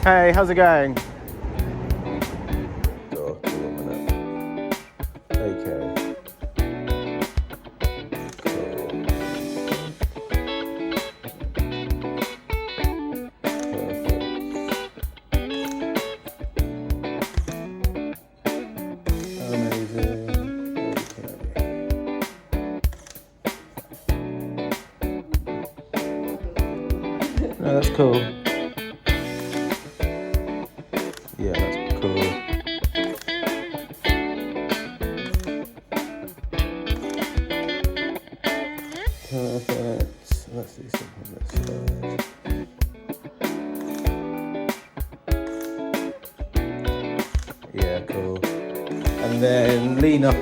Hey, how's it going? Okay. No, that's cool. Yeah, that's cool. Perfect. Let's do something on this side. Yeah, cool. And then lean up.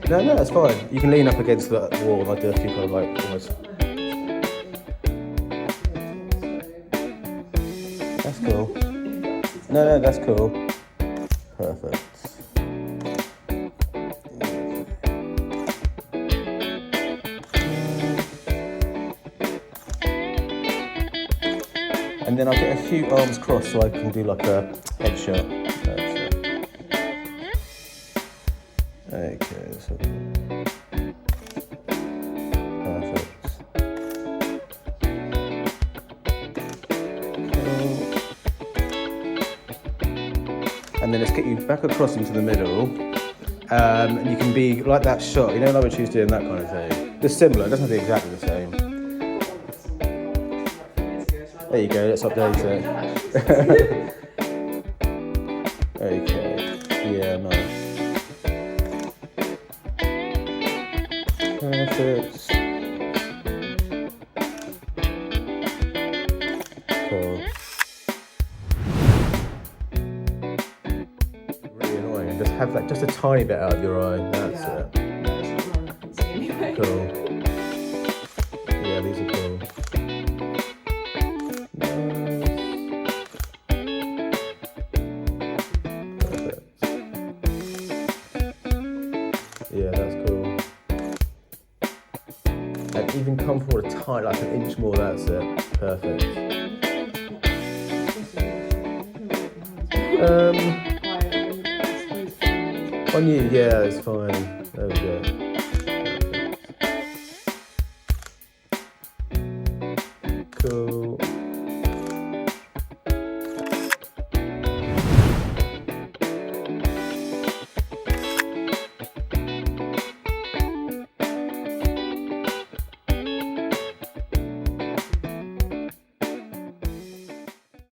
No, that's fine. You can lean up against the wall and I do a few kind of like almost. That's cool. No, that's cool. Perfect. And then I'll get a few arms crossed so I can do like a headshot. That's it. Okay, so perfect. Cool. And then let's get you back across into the middle. And you can be like that shot, you know, like when she's doing that kind of thing. Just similar, it doesn't have to be exactly the same. There you go, let's update it. Okay, yeah, nice. Perfect. Cool. Really annoying, and just have that just a tiny bit out of your eye, that's it. Cool. Yeah, these are cool. Yeah, that's cool. And even come forward a tiny, like an inch more, that's it. Perfect. On you, yeah, it's fine.